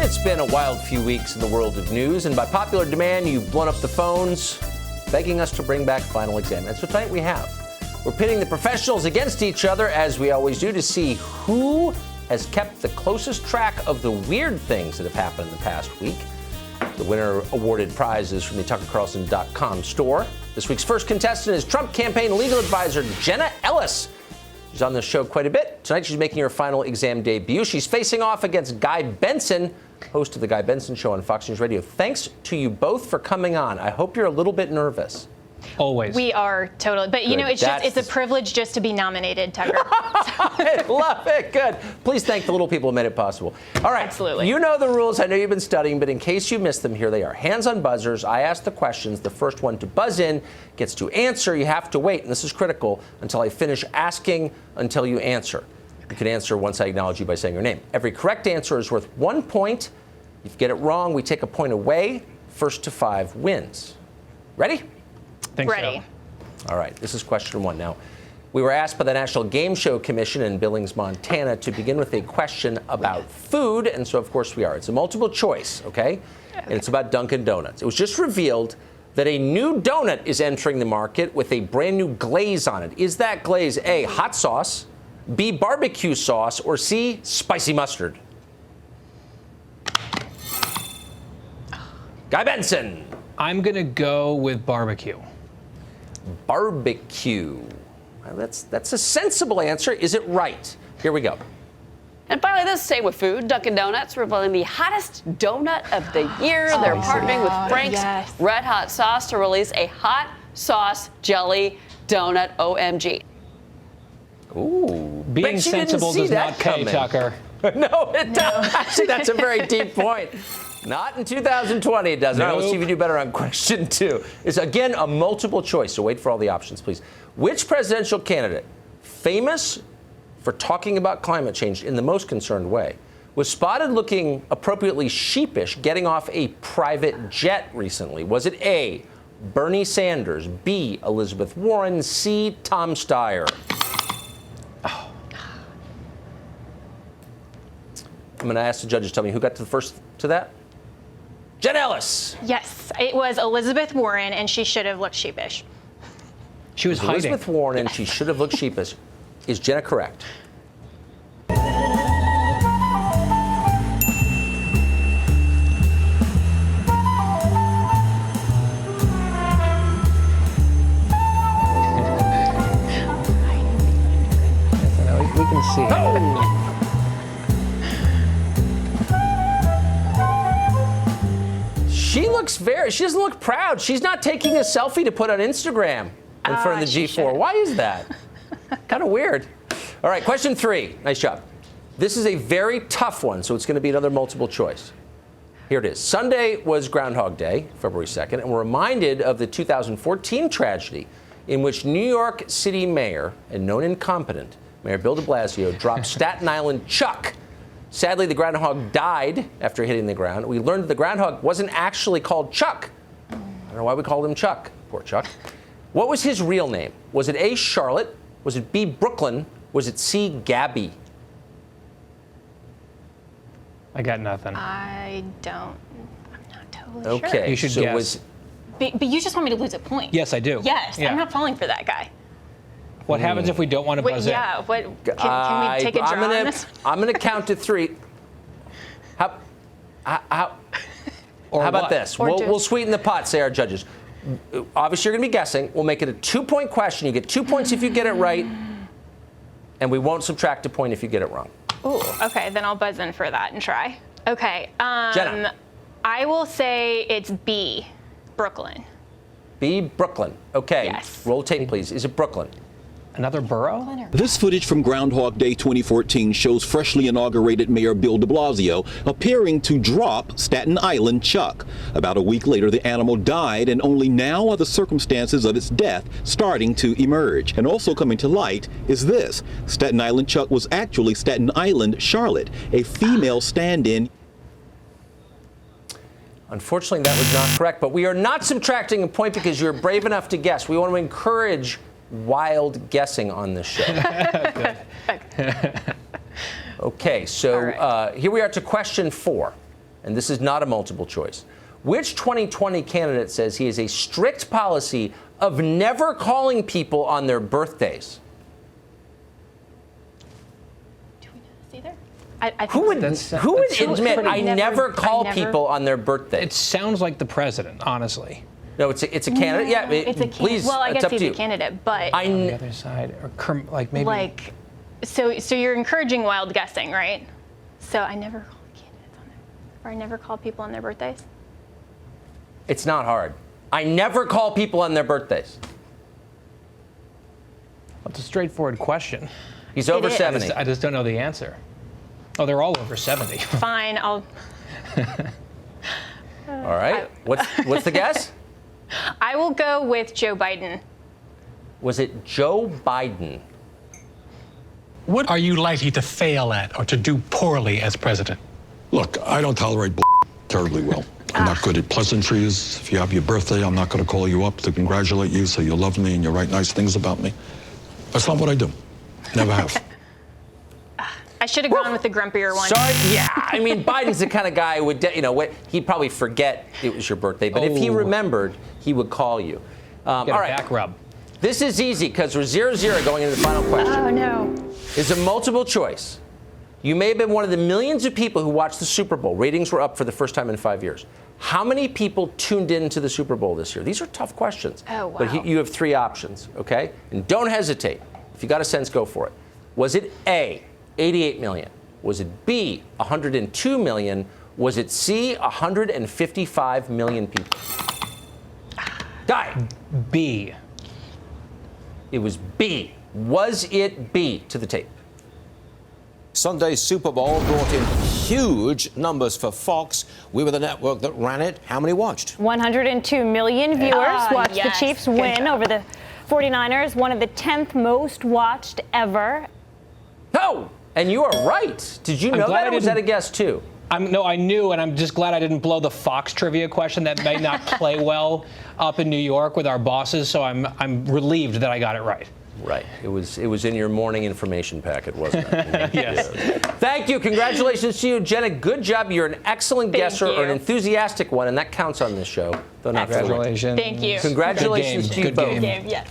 It's been a wild few weeks in the world of news, and by popular demand, you've blown up the phones, begging us to bring back final exam. And so tonight we have. We're pitting the professionals against each other, as we always do, to see who has kept the closest track of the weird things that have happened in the past week. The winner awarded prizes from the TuckerCarlson.com store. This week's first contestant is Trump campaign legal advisor Jenna Ellis. She's on the show quite a bit. Tonight she's making her final exam debut. She's facing off against Guy Benson, host of the Guy Benson Show on Fox News Radio. Thanks to you both for coming on. I hope you're a little bit nervous. Always. We are totally. But, you know, it's a privilege just to be nominated, Tucker. I love it. Good. Please thank the little people who made it possible. All right. Absolutely. You know the rules. I know you've been studying, but in case you missed them, here they are. Hands on buzzers. I ask the questions. The first one to buzz in gets to answer. You have to wait, and this is critical, until I finish asking until you answer. You can answer once I acknowledge you by saying your name. Every correct answer is worth 1 point. If you get it wrong, we take a point away. First to 5 wins. Ready? Ready. So. All right, this is question 1 now. We were asked by the National Game Show Commission in Billings, Montana, to begin with a question about food, and so of course we are. It's a multiple choice, okay? And it's about Dunkin' Donuts. It was just revealed that a new donut is entering the market with a brand new glaze on it. Is that glaze A, hot sauce, B, barbecue sauce, or C, spicy mustard? Guy Benson. I'm going to go with barbecue. Barbecue. Well, that's a sensible answer. Is it right? Here we go. And finally, this stay with food. Dunkin' Donuts revealing the hottest donut of the year. They're partnering with Frank's Red Hot Sauce to release a hot sauce jelly donut. OMG. Ooh. Being sensible does not pay, Tucker. No, it doesn't. Actually, that's a very deep point. Not in 2020, it doesn't. Nope. All right, let's see if you do better on question 2. It's, again, a multiple choice, so wait for all the options, please. Which presidential candidate, famous for talking about climate change in the most concerned way, was spotted looking appropriately sheepish getting off a private jet recently? Was it A, Bernie Sanders, B, Elizabeth Warren, C, Tom Steyer? Oh. I'm going to ask the judges to tell me who got to the first to that. Jenna Ellis. Yes, it was Elizabeth Warren, and she should have looked sheepish. She was hiding. Elizabeth Warren, and she should have looked sheepish. Is Jenna correct? We can see. Oh! She doesn't look proud. She's not taking a selfie to put on Instagram in front of the G4. Why is that? Kind of weird. All right, question 3. Nice job. This is a very tough one, so it's going to be another multiple choice. Here it is. Sunday was Groundhog Day, February 2nd, and we're reminded of the 2014 tragedy in which New York City Mayor, and known incompetent, Mayor Bill de Blasio, dropped Staten Island Chuck. Sadly, the groundhog died after hitting the ground. We learned that the groundhog wasn't actually called Chuck. I don't know why we called him Chuck. Poor Chuck. What was his real name? Was it A, Charlotte? Was it B, Brooklyn? Was it C, Gabby? I got nothing. I'm not totally sure. Okay. You should guess. But you just want me to lose a point. Yes, I do. Yes, yeah. I'm not falling for that guy. What happens if we don't want to buzz in? Yeah, can we take a draw on this? I'm going to count to 3. How about this? We'll sweeten the pot, say our judges. Obviously, you're going to be guessing. We'll make it a 2-point question. You get 2 points if you get it right, and we won't subtract a point if you get it wrong. Ooh, okay, then I'll buzz in for that and try. Okay, Jenna. I will say it's B, Brooklyn. B, Brooklyn. Okay. Yes. Roll tape, please. Is it Brooklyn? Another borough? This footage from Groundhog Day 2014 shows freshly inaugurated Mayor Bill de Blasio appearing to drop Staten Island Chuck. About a week later, the animal died, and only now are the circumstances of its death starting to emerge. And also coming to light is this. Staten Island Chuck was actually Staten Island Charlotte, a female stand-in. Unfortunately, that was not correct, but we are not subtracting a point because you're brave enough to guess. We want to encourage wild guessing on this show. Okay, so here we are to question 4. and this is not a multiple choice. Which 2020 candidate says he has a strict policy of never calling people on their birthdays? Do we know this either? I think Who would admit I never call never- people on their birthdays? It sounds like the president, honestly. No, it's a candidate. Yeah, It's a please. Well, I it's guess up he's to a you. candidate, but On the other side, or like maybe. like, so you're encouraging wild guessing, right? So I never call candidates on their, or I never call people on their birthdays. It's not hard. I never call people on their birthdays. It's a straightforward question. He's over is. 70. I just don't know the answer. Oh, they're all over 70. Fine, I'll. All right. What's the guess? I will go with Joe Biden. Was it Joe Biden? What are you likely to fail at or to do poorly as president? Look, I don't tolerate terribly well. I'm not good at pleasantries. If you have your birthday, I'm not going to call you up to congratulate you, so you love me and you write nice things about me. That's not what I do. Never have. I should have gone with the grumpier one. Sorry. Yeah. I mean, Biden's the kind of guy who would, he'd probably forget it was your birthday, but if he remembered, he would call you. All Get a right. back rub. This is easy because we're 0-0 going into the final question. Oh no. It's a multiple choice. You may have been one of the millions of people who watched the Super Bowl. Ratings were up for the first time in 5 years. How many people tuned in to the Super Bowl this year? These are tough questions. Oh, wow. But you have 3 options, okay? And don't hesitate. If you got a sense, go for it. Was it A, 88 million? Was it B, 102 million? Was it C, 155 million people? Die. B. It was B. Was it B? To the tape. Sunday's Super Bowl brought in huge numbers for Fox. We were the network that ran it. How many watched? 102 million viewers watched yes. the Chiefs Good win job. over the 49ers, one of the 10th most watched ever. No! And you are right. Did you know glad that, or I was that a didn't- guess too? No, I knew, and I'm just glad I didn't blow the Fox trivia question. That may not play well up in New York with our bosses, so I'm relieved that I got it right. Right. It was in your morning information packet, wasn't it? Yes. Thank you. Congratulations to you, Jenna. Good job. You're an excellent Thank guesser, or an you. enthusiastic one, and that counts on this show. Though not for everyone. Congratulations. Thank you. Congratulations to you Good both. game. Yes.